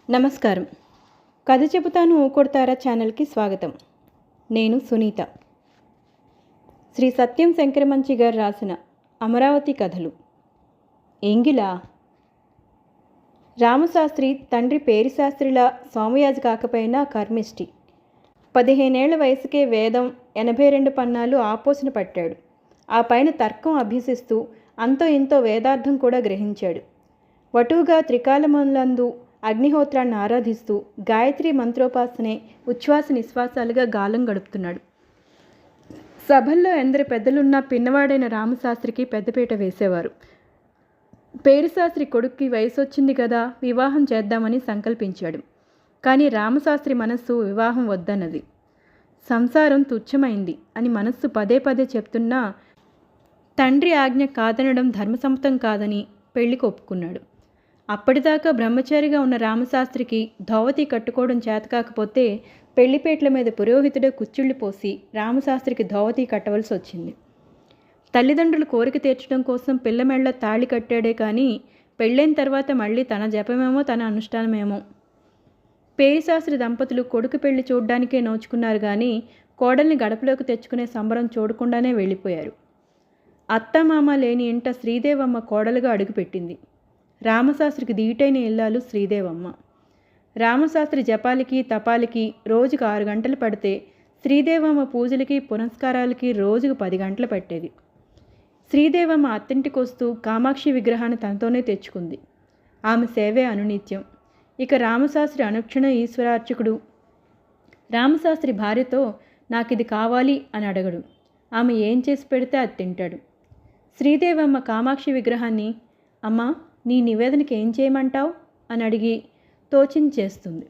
నమస్కారం. కథ చెబుతాను ఊకొడతారా ఛానల్కి స్వాగతం. నేను సునీత. శ్రీ సత్యం శంకరమంచి గారు రాసిన అమరావతి కథలు. ఎంగిల. రామశాస్త్రి తండ్రి పేరిశాస్త్రిలా సోమయాజి కాకపోయినా కర్మిష్టి. 15 ఏళ్ల వయసుకే వేదం 82 పన్నాలు ఆపోసన పట్టాడు. ఆ పైన తర్కం అభ్యసిస్తూ అంతో ఇంతో వేదార్థం కూడా గ్రహించాడు. వటువుగా త్రికాలములందు అగ్నిహోత్రాన్ని ఆరాధిస్తూ గాయత్రి మంత్రోపాసనే ఉచ్ఛ్వాస నిశ్వాసాలుగా గాలం గడుపుతున్నాడు. సభల్లో ఎందరి పెద్దలున్నా పిన్నవాడైన రామశాస్త్రికి పెద్దపీట వేసేవారు. పేరిశాస్త్రి కొడుక్కి వయసు వచ్చింది కదా, వివాహం చేద్దామని సంకల్పించాడు. కానీ రామశాస్త్రి మనస్సు వివాహం వద్దన్నది. సంసారం తుచ్చమైంది అని మనస్సు పదే పదే చెప్తున్నా తండ్రి ఆజ్ఞ కాదనడం ధర్మసమ్మతం కాదని పెళ్లికి ఒప్పుకున్నాడు. అప్పటిదాకా బ్రహ్మచారిగా ఉన్న రామశాస్త్రికి ధోవతి కట్టుకోవడం చేతకాకపోతే పెళ్లిపేట్ల మీద పురోహితుడే కుచ్చిళ్ళు పోసి రామశాస్త్రికి ధోవతి కట్టవలసి వచ్చింది. తల్లిదండ్రులు కోరిక తీర్చడం కోసం పిల్లమెళ్ళ తాళి కట్టాడే కానీ పెళ్ళైన తర్వాత మళ్ళీ తన జపమేమో తన అనుష్ఠానమేమో. పేరిశాస్త్రి దంపతులు కొడుకు పెళ్లి చూడ్డానికే నోచుకున్నారు కానీ కోడల్ని గడపలోకి తెచ్చుకునే సంబరం చూడకుండానే వెళ్ళిపోయారు. అత్తమామ లేని ఇంట శ్రీదేవమ్మ కోడలుగా అడుగుపెట్టింది. రామశాస్త్రికి దీటైన ఇల్లాలు శ్రీదేవమ్మ. రామశాస్త్రి జపాలకి తపాలకి రోజుకు 6 గంటలు పడితే శ్రీదేవమ్మ పూజలకి పునస్కారాలకి రోజుకు 10 గంటలు పట్టేది. శ్రీదేవమ్మ అత్తింటికి వస్తూ కామాక్షి విగ్రహాన్ని తనతోనే తెచ్చుకుంది. ఆమె సేవే అనునిత్యం. ఇక రామశాస్త్రి అనుక్షణ ఈశ్వరార్చకుడు. రామశాస్త్రి భార్యతో నాకిది కావాలి అని అడగడు. ఆమె ఏం చేసి పెడితే అది తింటాడు. శ్రీదేవమ్మ కామాక్షి విగ్రహాన్ని అమ్మా నీ నివేదనకి ఏం చేయమంటావు అని అడిగి తోచింది చేస్తుంది.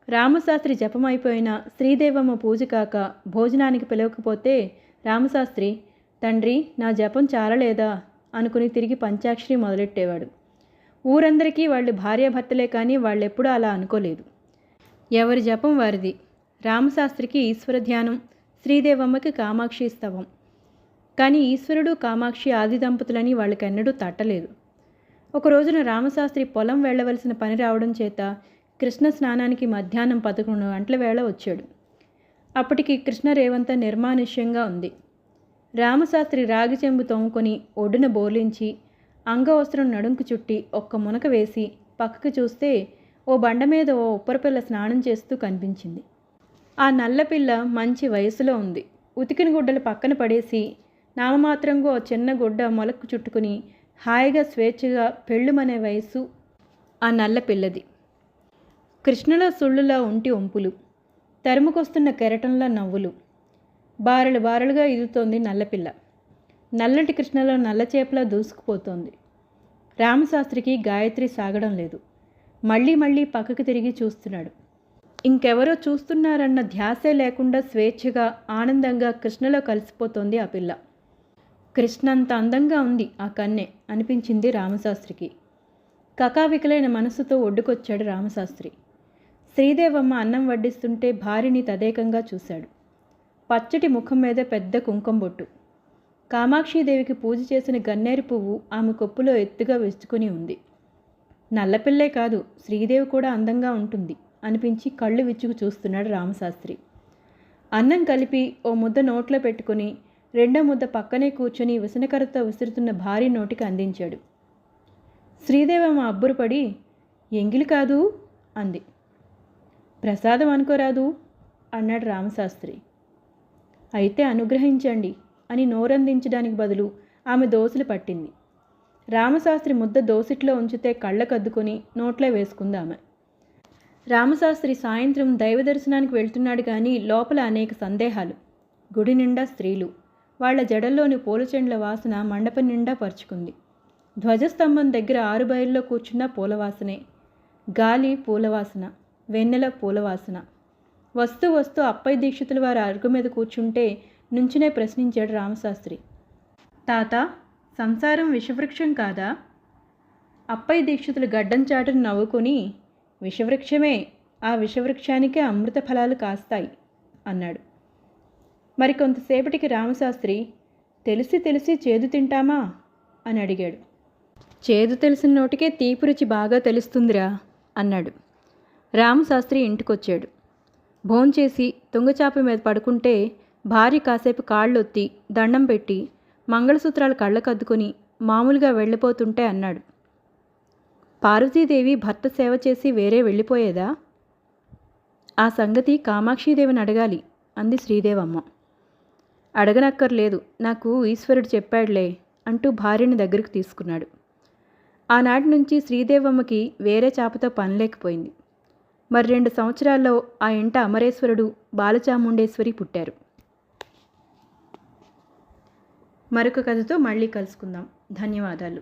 రామశాస్త్రి జపమైపోయినా శ్రీదేవమ్మ పూజ కాక భోజనానికి పిలవకపోతే రామశాస్త్రి తండ్రి నా జపం చాలలేదా అనుకుని తిరిగి పంచాక్షరి మొదలెట్టేవాడు. ఊరందరికీ వాళ్ళు భార్యాభర్తలే కానీ వాళ్ళెప్పుడూ అలా అనుకోలేదు. ఎవరి జపం వారిది. రామశాస్త్రికి ఈశ్వర ధ్యానం, శ్రీదేవమ్మకి కామాక్షి స్తవం. కానీ ఈశ్వరుడు కామాక్షి ఆది దంపతులని వాళ్ళకెన్నడూ తట్టలేదు. ఒక రోజున రామశాస్త్రి పొలం వెళ్లవలసిన పని రావడం చేత కృష్ణ స్నానానికి మధ్యాహ్నం 11 గంటల వేళ వచ్చాడు. అప్పటికి కృష్ణ రేవంత నిర్మానుష్యంగా ఉంది. రామశాస్త్రి రాగి చెంబు తోముకొని ఒడ్డున బోర్లించి అంగవస్త్రం నడుంకు చుట్టి ఒక్క మునక వేసి పక్కకు చూస్తే ఓ బండ మీద ఓ ఉప్పరపిల్ల స్నానం చేస్తూ కనిపించింది. ఆ నల్లపిల్ల మంచి వయసులో ఉంది. ఉతికిన గుడ్డలు పక్కన పడేసి నామమాత్రంగా ఓ చిన్న గుడ్డ మొలకు చుట్టుకుని హాయిగా స్వేచ్ఛగా పెళ్ళుమనే వయసు ఆ నల్ల పిల్లది. కృష్ణలో సుళ్ళులా ఒంటి ఒంపులు, తరుముకొస్తున్న కెరటంలా నవ్వులు. బారలు బారలుగా ఇదుతోంది నల్లపిల్ల. నల్లటి కృష్ణలో నల్ల చేపలా దూసుకుపోతోంది. రామశాస్త్రికి గాయత్రి సాగడం లేదు. మళ్ళీ మళ్ళీ పక్కకు తిరిగి చూస్తున్నాడు. ఇంకెవరో చూస్తున్నారన్న ధ్యాసే లేకుండా స్వేచ్ఛగా ఆనందంగా కృష్ణలో కలిసిపోతోంది ఆ పిల్ల. కృష్ణంత అందంగా ఉంది ఆ కన్నె అనిపించింది రామశాస్త్రికి. కకావికలైన మనసుతో ఒడ్డుకొచ్చాడు రామశాస్త్రి. శ్రీదేవమ్మ అన్నం వడ్డిస్తుంటే భార్యని తదేకంగా చూశాడు. పచ్చటి ముఖం మీద పెద్ద కుంకుమ బొట్టు. కామాక్షీదేవికి పూజ చేసిన గన్నేరు పువ్వు ఆమె కొప్పులో ఎత్తుగా విచ్చుకుని ఉంది. నల్లపిల్లే కాదు శ్రీదేవి కూడా అందంగా ఉంటుంది అనిపించి కళ్ళు విచ్చుకు చూస్తున్నాడు రామశాస్త్రి. అన్నం కలిపి ఓ ముద్ద నోట్లో పెట్టుకుని రెండో ముద్ద పక్కనే కూర్చొని విసనకరతో విసురుతున్న భారీ నోటికి అందించాడు. శ్రీదేవమ్మ అబ్బురపడి ఎంగిలి కాదు అంది. ప్రసాదం అనుకోరాదు అన్నాడు రామశాస్త్రి. అయితే అనుగ్రహించండి అని నోరందించడానికి బదులు ఆమె దోసలు పట్టింది. రామశాస్త్రి ముద్ద దోసిట్లో ఉంచితే కళ్ళకద్దుకొని నోట్లో వేసుకుంది ఆమె. రామశాస్త్రి సాయంత్రం దైవ దర్శనానికి వెళ్తున్నాడు కానీ లోపల అనేక సందేహాలు. గుడి నిండా స్త్రీలు. వాళ్ల జడల్లోని పూలచెండ్ల వాసన మండపం నిండా పరుచుకుంది. ధ్వజస్తంభం దగ్గర ఆరుబయల్లో కూర్చున్న పూలవాసనే. గాలి పూలవాసన, వెన్నెల పూలవాసన. వస్తూ వస్తూ అప్పయ్య దీక్షితుల వారి అరుగు మీద కూర్చుంటే నుంచునే ప్రశ్నించాడు రామశాస్త్రి. తాత, సంసారం విషవృక్షం కాదా? అప్పయ్య దీక్షితులు గడ్డం చాటును నవ్వుకొని విషవృక్షమే, ఆ విషవృక్షానికే అమృత ఫలాలు కాస్తాయి అన్నాడు. మరికొంతసేపటికి రామశాస్త్రి తెలిసి తెలిసి చేదు తింటామా అని అడిగాడు. చేదు తెలిసిన నోటికే తీపి రుచి బాగా తెలుస్తుందిరా అన్నాడు. రామశాస్త్రి ఇంటికొచ్చాడు. భోంచేసి తుంగచాప మీద పడుకుంటే భార్య కాసేపు కాళ్ళొత్తి దండం పెట్టి మంగళసూత్రాలు కళ్ళకద్దుకొని మామూలుగా వెళ్ళిపోతుంటే అన్నాడు, పార్వతీదేవి భర్త సేవ చేసి వేరే వెళ్ళిపోయేదా? ఆ సంగతి కామాక్షీదేవిని అడగాలి అంది శ్రీదేవమ్మ. అడగనక్కర్లేదు, నాకు ఈశ్వరుడు చెప్పాడులే అంటూ భార్యని దగ్గరికి తీసుకున్నాడు. ఆనాటి నుంచి శ్రీదేవమ్మకి వేరే చాపతో పనిలేకపోయింది. మరి 2 సంవత్సరాల్లో ఆ ఇంట అమరేశ్వరుడు, బాలచాముండేశ్వరి పుట్టారు. మరొక కథతో మళ్ళీ కలుసుకుందాం. ధన్యవాదాలు.